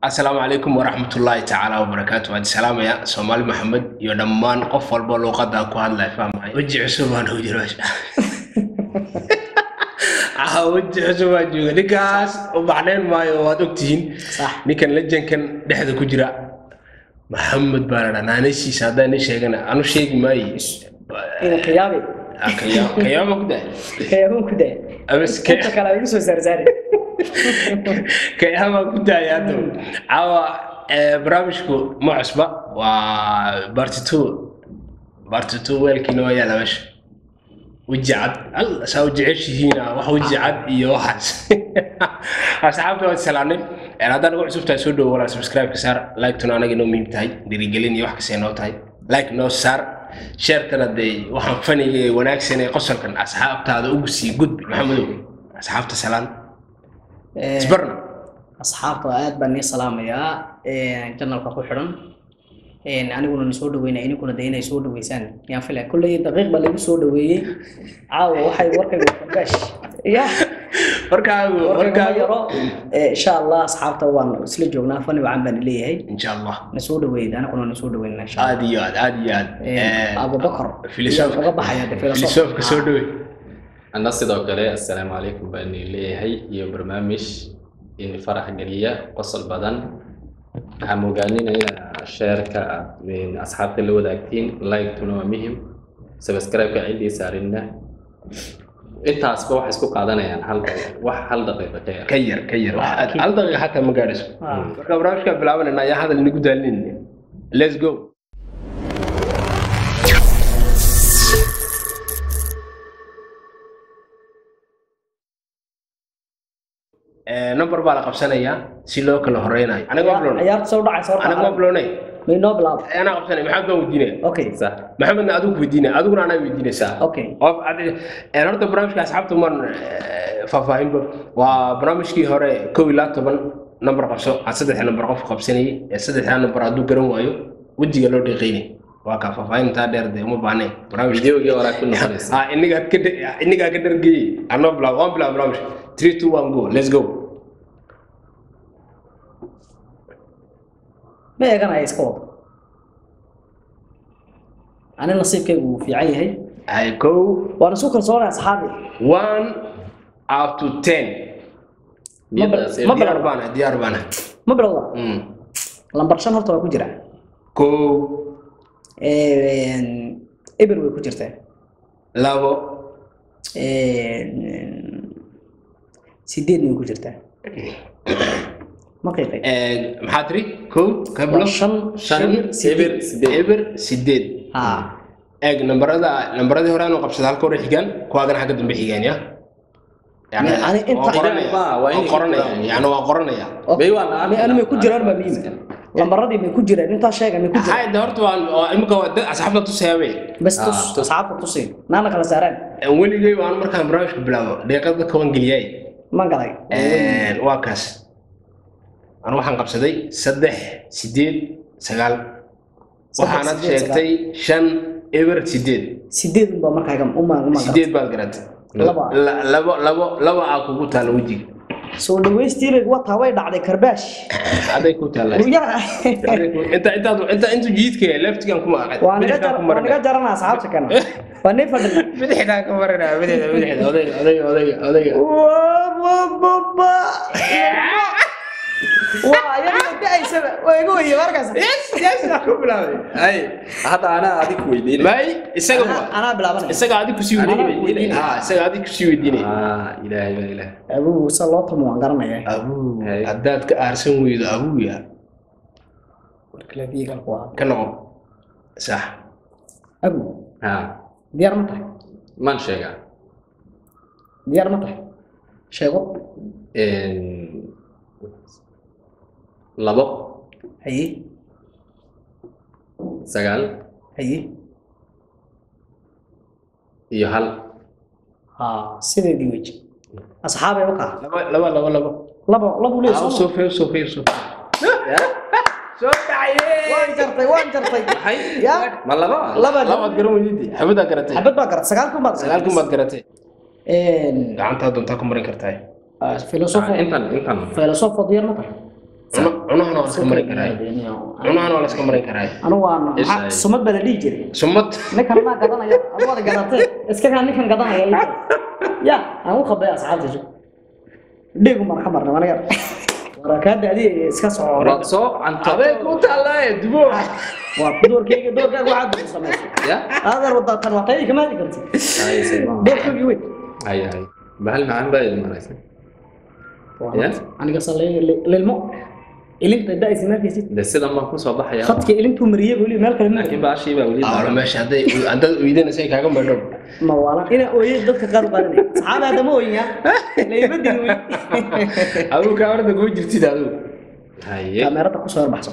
السلام عليكم ورحمة الله تعالى وبركاته. هذا السلام يا سومالي محمد يدمان قفل بلوغة داكو هلا فاهم وجه عصوبان هو جراش وجه عصوبان جو نكاس وبعدين ما يوادوكتين صح نكن لجن كان دحد كجرا محمد بارنا أنا نسي سادا نسي أنا شيء ماي إنه قيامي كيامك ده قيامك ده بس كي أنت كلامك سو زرزاري كيامك ده يا دو عوا برامجكو معصبة بارتيتو ويلكينو يا لمش وجعت الله سوجعش هنا وحوجعت إيه واحد أصحابي والسلامة أنا هذا نقول شفت سودو ولا سبسكرايب كسر لايك تنا أنا جنو ميم تاي دريجلين يوحك سينو تاي لايك نو سار شير كنا دي وحن فني وناك سنة قصر كان أصحاب هذا أوسي جود محمد أصحاب تسلام تبرنا أصحابته آد بني سلام يا جنة الكحولن أنا كنا نسود وين أنا كنا دينا يسود ويسان يعني فلا كل دقيقة بلي يسود وين عاو وحي وركب وكباش يا وركب إن شاء الله أصحابته وان سلجونا فني وعم بني ليه إن شاء الله نسود وين أنا كنا نسود وين إن شاء الله عاديات أبو بكر فيلسوف غضب حياته فيلسوف كسود وين أنا sidoo kale السلام عليكم بأني ليهي iyo barnaamij in farax galiya qosol badan waxaan ogaaninayaa share-ka min asxaabta la wadaagtiin like-tuna waa muhiim subscribe-ka cidii saarinna intaasba wax isku qaadanayaan hal daqiiqo كير هل دقيقة حتى ما قارس marka barnaamijka bilaabanayna ayaa hadal inagu daalin let's go number baa la qabsanaya si loo kala horeynayo aniga qabloon عيار تصور عصور aniga qabloonay من نوبل أنا قبسني محمد ودينه أوكي صح محمد أدوك ودينه أدوك أنا ودينه سا أوكي أنا رحت برامج كأصحاب تمر فاهم وبرامج كي هراء كويلات طبعا نمبر قبسه أصدق نمبر قبسني أصدق نمبر أدوك جرون وايو ودي قالوا لي غيني وكافة فاهم تادر ده مو بانه برامج فيديو جي وراك كل خالص إني قاعد كده جي أنا بلا برامج 3 2 1 go let's go ما يقنا يسكوب أنا نصيب كيف في عيه I go وأنا سكر صور أصحابي 1 up to 10 ما ديار بانا ما بالله لامبرشان هرت ولا كجرا كو إبر ولا كجرته لابو سيدين ولا كجرته ما قيقي محاضري كو قبل شن إبر سيدين نمبرada hore aanu qabsada halka hore xigan kuwaagana xagga dambe xigan ya يعني أنت waa qoranaya أنا ما يكون جرار مبين لامبردي ما يكون جرار أنت شيء ما يكون جرار هاي دهورت waa imika asxaabta tusayay بس أصحابك تصين نانا كلا سارين weligay waan markaan barnaamijka bilaabo deeqada kawan galiyay ما قلعي waa kaas أنا waxaan qabsaday 3 8 9 waxaanad sheegtay 5 eber 8 سيدين بمركها كم 8 baad garatay laba aa kugu taal wajiga soo dhaweystii wata way dhacday karbash aday ku taal inta jiidka leftigan kuma aqay waan naga jarana asxaabta kana waan fadhina bidixda ka marina bidixda oday waa yar da'aysa way ugu weeyay markaas yes ku bilaabay ay hadda ana adig weydiin may isaga bilaabanay isaga adig ku sii weydiinay isaga adig ku sii weydiinay ilaahay abu sallallahu waan garanaya abu hadaad ka aarsan weydo abu ya kala biigal waa kana sax abu diyaar ma tahay man sheega diyaar ma tahay sheego labo haye sagaal haye iyo hal sideedii weji asxaabay wakaa labo leeso soo fiirso waan jartay ya ma laba garan weydii xabada garatay xabad baa garatay sagaalkun baad garatay gacanta doontaa ku marin kartaa فيلسوف انت فيلسوف ديار ما cunahana waa iska marin karaa cunahana waa iska marin karaa anu waan sumad bala dhigi jiray sumad ninkan ma gadanaya adoo gadatay iska kan ninkan gadanaya ya aan u khabay asxaabtiisu dhigu marka marna wanaga warakaada adii iska soo abay ku talay dubo waa doorkayga waxaad u sameeyay ya هذا الوضع كان واقعي كمان قلت اي سي دورك وين هاي بهل معان بايد مريسن انا قصل للمو اللي انت دايس ما في ست ده سيده ما كو سو بخيا خدك اللي انتو مريه ولي مالك لكن باشي با ولي ماشي هذا ويدنا سي كاغا مدو ما والا انا اوي ددك قال قالني صحاب هذا مو وين لا يبدي ابو كاميرا كو جرتي دادو هاي كاميرا كو صور بحصه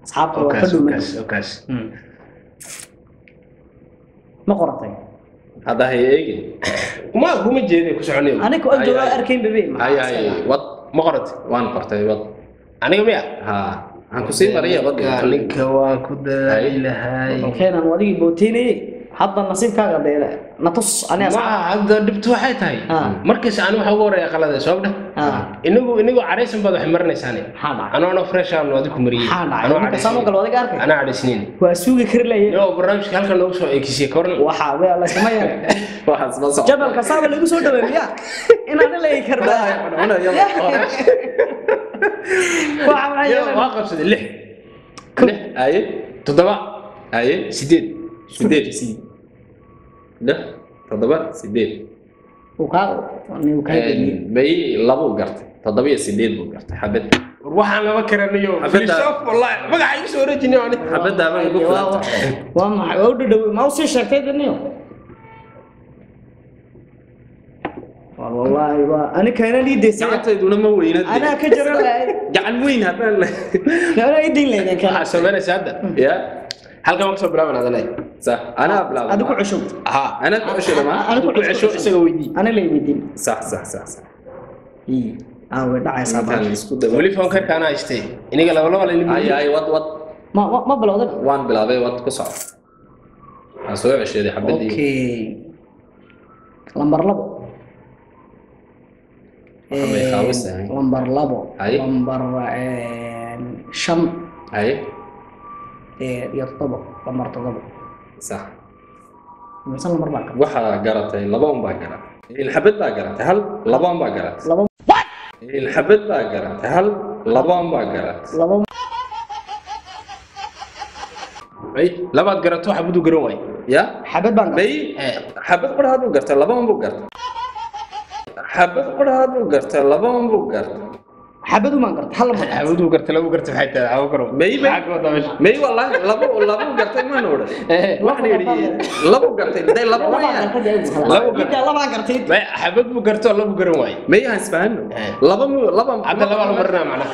اصحابك اوكاس ما قرطي هذا هي ايجي ما هو مجيدي كسعني انا كو اجو اركين بيبي هاي وط ما قرت وان قرتي وط انا ميا ها عن كسي مريا وط لك waa ku daayilahay keenan wadigi bootinay hadda nasiibkaaga dheela natus ani ma hadda dibtu waxay tahay markaas aan waxa ugu horeeya qalada sababta inagu careysan baad wax marnaysan ana fresh aan wadi ku mariyay ana kasamo gal wadiga arkay ana cadeysnin waa suugi karlay yo barnaamijka halkan lagu soo eegisiye korna waxa way la sameeyay waxaas ma soo jabal kasaba lagu soo dhaweeyaa in aan la kardaa ana yalla waa qabsaday 6 ay 7 ay 8 8 ده تضبط سيدين بي لابو قرت تضبط سيدين بو قرت حبيت waxaan laba karanayo filosof wallahi magaca igu soo rajinay aan xabada ma igu waa ma u dhaw ma u sii sheegtay daniyo والله انا كان لي ديسي gacantayduna ma weynad انا ka jaran lahay gacan weyn hadaan la idin leeyahay kan sameeyay saada ya halkan wax soo bilaaban adanay صح انا بلعب ادو ku cusub انا ku cusub ma انا ku cusub isaga weydii انا la weydii صح way dhacaysaa baa isku day wali phone karka ana haystay iniga laba la ay wad ما bilowday waan bilaabay wad ku soco aan soo cesheeday xabadii okay lambar 2 lambar 2 lambar 5 ay يطبق lambar 7 صح مثلا lambar baa waxa garatay laba baa garatay in xabad baa garatay hal laba baa garatay in xabad baa garatay hal laba baa garatay ay labaad garato xabadu garan way ya xabad baan bay xabad quraad u gartay laba buu gartay xabad quraad u gartay laba buu gartay xabadu ma gartay hal ma xabadu gartay lagu gartay waxay tahay aw garo may wallahi laba gartay ma noore waxna yiri laba gartay day laba way laba gartay bay xabad buu garto laba garan way may aan isfahan laba hadda laba la marna macna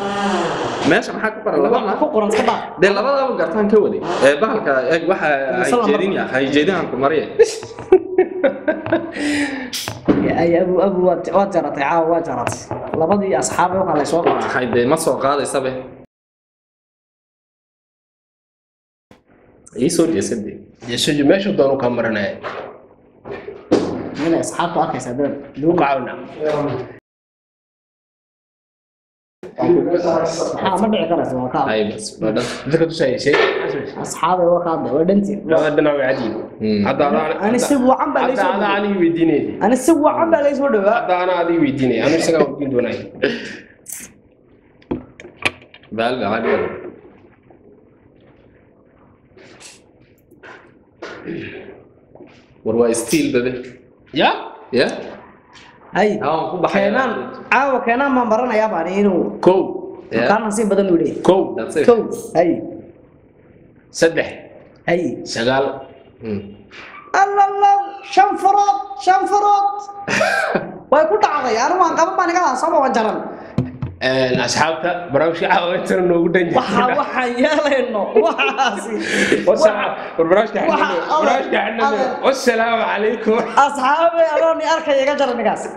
meesha maxaa ku qoran laba ku qoran sabab day laba gartaan ka wadi bahalka waxa ay jeedin ku mariye ay abu wajartay wajartay labadii asxaab waxa la soo qaaday hayde ma soo qaadaysabe soo jeesade yeesho meesha doonu ka maranay من أصحاب أخي سبب لو قاونا ما دعي كرس وكاب هاي بس بدل ذكرت شيء أصحابي وكاب ودنتي لا بدنا وعدين هذا أنا سوى عم بليس هذا أنا ويديني أنا سوى عم بليس ودوا هذا أنا أدي ويديني أنا سكوا ويدين دوناي بال عادي وروا ستيل بده يا هاي كينان كينان ما برنا يا بني إنه كو كان نصيب بدل ودي كو هاي سدح هاي شغال الله شنفرات ويكون تعطي أنا ما قبل ما نقول صبا وجرم أصحابته برامج عاوتنا نقول وحا يالينو وحاسي برامج كحنا والسلام عليكم أصحابي أروني أركي يقدر نقاس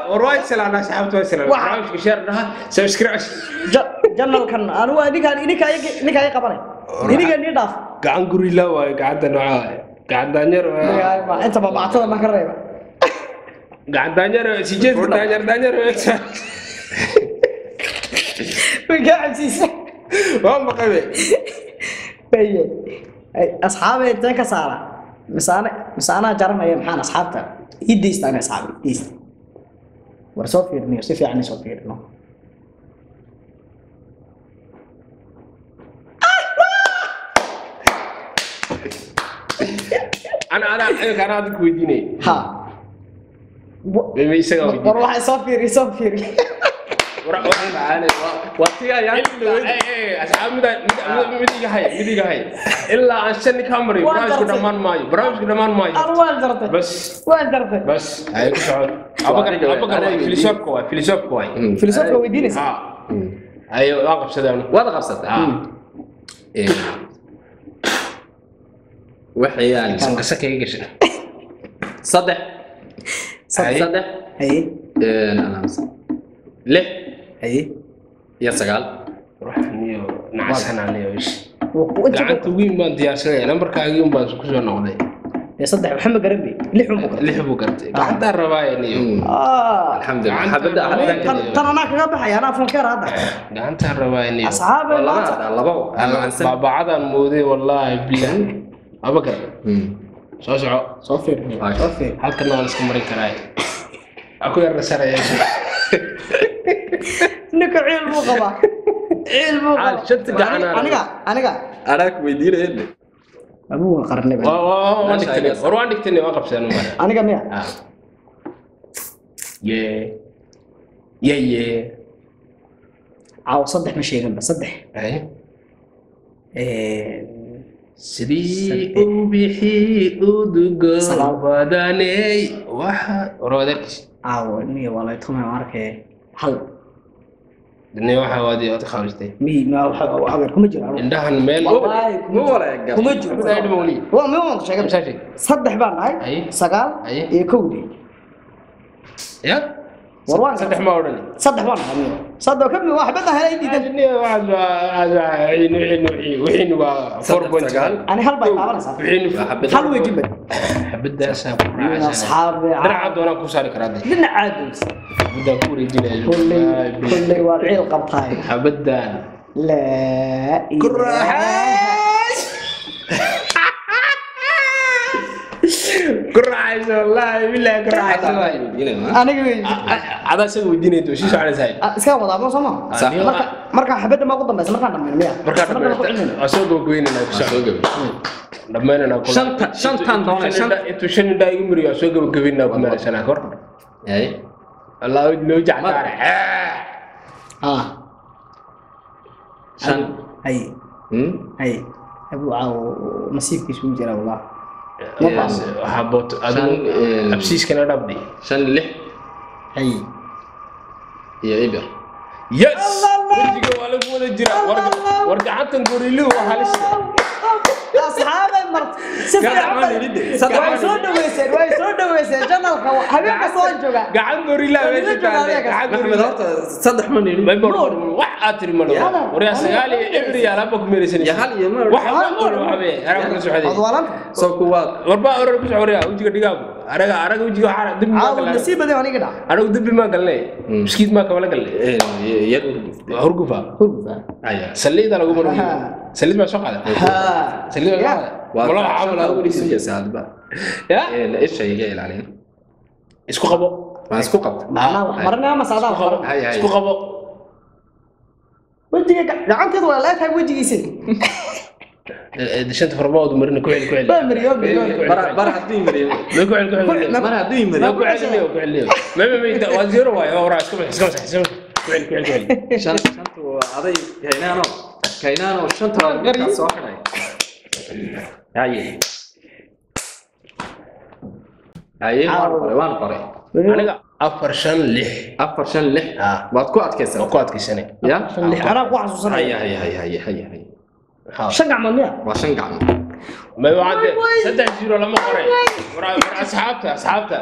ورواي سلام أصحابته والسلام برامج كشرنا سبسكرايب جنال كان أنا إنك أي قبلي إنك أني داف قاعد نقول لا وقاعد نوعه قاعد دانير أنت ما بعتها ما كريبه قاعد دانير سجل دانير وقاعد سيسا والله قوي أصحابي أنت كسارة مسانا جرنا يا محان أصحابته يديست أنا أصحابي يديست ورسوف يرني وسيف يعني سوف يرني أنا أدك ويديني ها بما يسقى وروح يصفر معانا وقتها يعني أصحاب مدي هاي إلا عشان كامري برامج كمان ماي أروان درته بس وين درته بس هاي كسر أبغى فيلسوف كوي فيلسوف ويديني أيوة واقف سدان وضع قصة وحي يعني قصك إيش صدق أي أنا ليه أي يا سجال روح نيو نعسنا عليه وش وأنت قعدت وين ما أنت يا سيد نمبر كايوم بس كذا نقضي يصدق محمد قربي اللي حبوا قرتي قعدت الرواية نيو الحمد لله حبدا ترى أنا كذا بحي أنا أفكر هذا قعدت الرواية نيو أصحابي والله بعد الموضوع والله بالله أبكر صفر هل كنا نسكن مريك راي أكو الرسالة يا شيخ إنك علم غبا علم شفت أنا ويدير هنا أبوه قرني بس وروان تاني واقف سنة أنا كم يا عاو صدح مشي جنب صدح أي سري وبيحي ودقة بداني واحد ورودك عاو إني والله يتخمن معركة حل إني واحد وادي أتخرجتي ما وحاول كم جرا عندها الميل والله مو ولا يا كم جرا هاي المولي هو مو شيء مش شيء صدح بان هاي سقال يكودي يا وروان صدح ما ورني صدح بان صدق كم واحد بدها هاي دي إني واحد وحين وفربون قال أنا هل بيتعامل صح هل ويجيب بدي أسافر يا أصحاب أنا عاد وأنا كوساري كرادي لنا عادوس بدي أكوري جيلي كل والعيل قبطاي حبدان لا كراعيس والله بالله كراعيس أنا قوي هذا سوي ديني تو شو على زاي اسكا وضع مو سما marka xabada ma qodon bas marka dhamaan miya marka asoo goynina dhamaanana shantan doona intu shan daagu miriyo asoo gabagabina ku meelashana kor Allah loo jacdaare shan hay abu aaw nasiibkiisu jira wallah habot adu absiis kana dhabdi shan lix hay يا إبر يس وجهك ولا ولا جرا ورجعت نقولي وحالش أصحاب المرت سفر واي سود ويسر جنال خوا حبيبك صون جوجا قاعد نقولي لا محمد هرت صدح مني ما يبغى وحاتري ملو وريا سجالي إبري على بوك ميرسني يا هل يا مر وحول حبيبي أنا كل سعودي أضوالا سوكوات وربا أورك سعودية وجهك دقاب أرجع وجهك حارة دب ما قال النسيب ده يعني كده أنا دب ما قال لي مسكيت ما كمان قال لي هرقفة أيه سليت على قمر سليت ما شو قال سليت ما والله عامل أقول يسوي سعد بقى يا إيش شيء جاي عليه إسكو قبو ما إسكو قبو مرنا ما صادق إسكو قبو وجهك لعنت ولا لا تهي وجهي سن دشنت فرماود مرنا كويل مريم برا حدين مريم كويل ما حدين مريم كويل ما وزيرو واي وراس كويل شنت هذا كينانو شنت هذا صاحي هاي وان قري أنا أفر شن لح واتكو أتكسر يا أنا واحد وصل هي شنع منيا وشنع ما يوعد سدح جيرو لما قري ورا أصحابته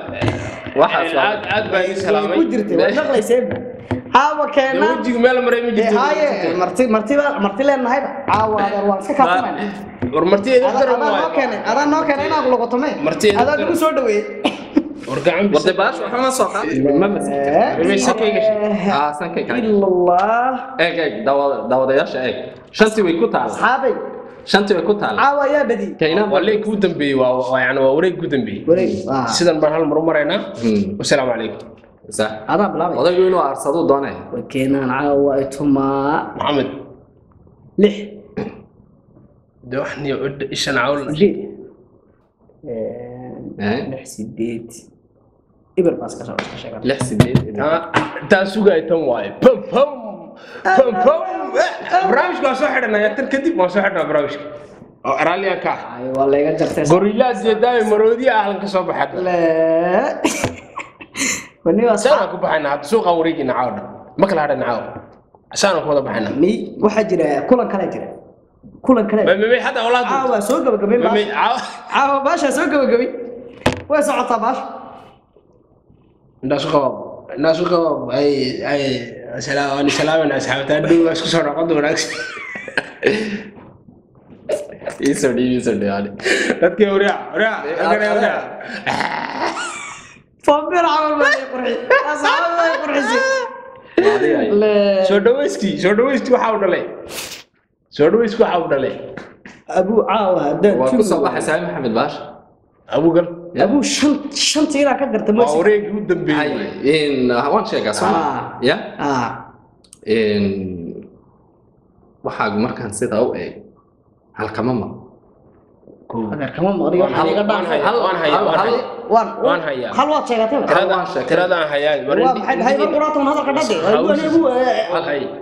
واحد عاد باقي سلامي وجرتي والله يسيب هاو كنا وجهك مال مريم جرتي هاي مرتي لنا هاي عاو هذا روان كاتمان ورمرتي هذا نو كان أنا أقول لك تمام مرتي هذا كل سود وين wargacan warday baash waxa ma soo qaaday ma sankayga illallah daawadayaasha eeg shantii way ku taal asxaabay shantii way ku taal caawa yaa badi kayna wareeg ku dambeeyay waa yani waa wareeg ku dambeeyay wareeg sidan baan hal mar u maraynaa wassalaamu calaykum صح هذا بلا odaygu inuu aarsado doonay وكينان عاوة إتما maxamed لح de wax niyo ishan cawl جيد لح سيديت إبر باس كسر شكل 6 taa sugay tan waaye pam pam pam pam barnaamijka waa soo xidhanaya tan kadib waan soo xidhnaa barnaamijka oo araaliya ka أي والله يقدر تسمع gorillaad jeedaay maroodiya ahlan ka soo baxay لا وني وصل سانا ku baxayna hadda suuqa wareegina caawda ma kala hadhan caaw saana ku wada baxayna مي واحد جرا كلن كلا جرا كلن كلا ma hada awlaad عاوة سوق بقبي ma باش عاوة باشا سوق بقبي وين عطا باش الناس قباب اي سلام asxaabta dhow isku soo noqon wanaagsan isoo yani dadkii wariya فامبر عمل ما يقرحي أصحاب ما يقرحي لا soo dhaweyski waxa uu dhalay أبو عاوة ده waa ku soo baxay Saami Maxamed Baash abu gal أبو شنت إلى كدر waa تمسك wareegii u dambeeyay in waan sheegaa soo ya in waxa markaan sida u eeg halkama ma أنا كمان مريض waan hayaa هل واحد شيء قتله tiradaan hayaa هاي مرات من هذا القدر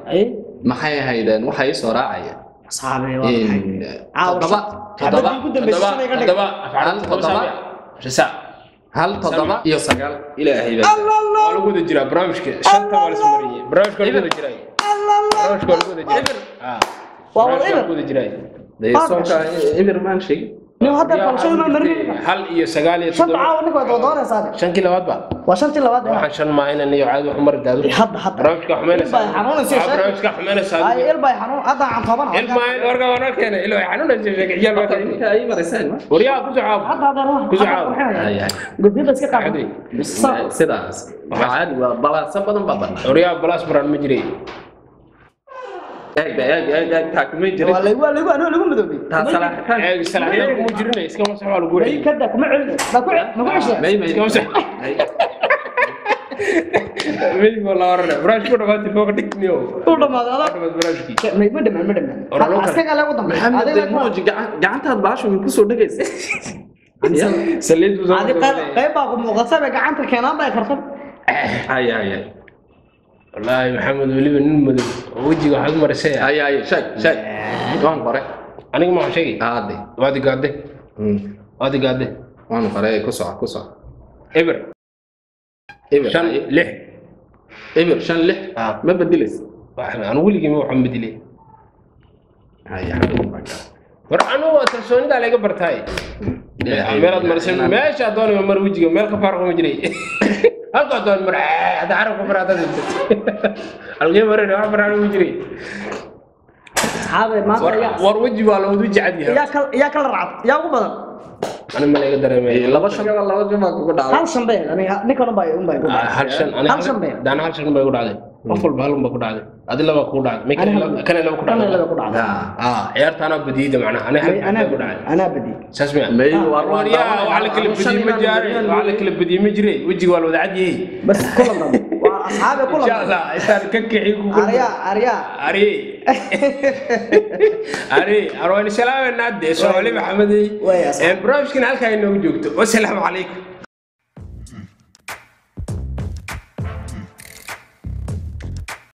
أي maxay ahaydeen waxa ay soo raacaya أصحابي in hal todoba iyo sagaal ilaahay baa waa lagu wada jiraa barnaamijka shanta waa la soo mariyay barnaamijka waa lagu wada jiray deesoonka ibir maan sheegay hal iyo sagaal iyo شنت عاوة نقعد ودورة صادق shankii labaad ba وشنت اللي بعد waxaan shan maahin iyo caadi wax mar daado barnaamijka xumeynaysa هاي إلبا يحنون هذا عن طبعا ilmaa warga wana keenay ilo xanuunaysa sheegay marka inta ay mareysaan wariyaa ku jawaab هذا روح قد بس كده sidaas waxa caadi waa balaasa badan baa banaa wariyaa balas baran ma jiray eeg taakmay jiray والله أنا لقوم بدوبي salaaxitaan salaadada kuma jirinay iska masax waa lagu أي كده كم علم ما كويس mid wala warna brush ku dhawaatay fooq dhigniyo طول ما هذا brushki ما دم أسكت على وضم maxamed mooji gacantaad baashu ku soo dhagaysa saliid buu هذه قيبة مغصبة قعنت الكلام بقى كرتب ay wallahi maxamed waliba nin madow wajiga waxa marisay ay sheeg waan qore aniga ma sheegay aade waadi gaade waan qore ku soo eber shan lix eber shan lix ma badilis waxaan weligii ma waxaan bedilay ay war anu waa kalsoonida laga bartay meelaad marisay meesha doonay mar wajiga meel ka farqo ma jiray halka doon mar hada arko farada algee maray wax farada ma jiray هذا ما war waji waa loo jecel yahay يا كل رعب يا أبو بدر أنا ما لقى دري laba jama ku dhacay هل شنبه أنا نكون باي هل شن أنا دان هل شن باي قدادي أفضل بالهم بقدادي هذا لا بقدادي ما كان لا بقدادي عيارت أنا بديدة معنا أنا بدي ساسمع وريا وعلى كل بدي مجاري وعلى كل بدي مجري وجي والو عادي بس كلهم وأصحابي كلهم إن شاء الله إنت ككحي أري أروح سلام النادي سؤالي محمدي برامج كنا هلكا إنه وجوده والسلام عليكم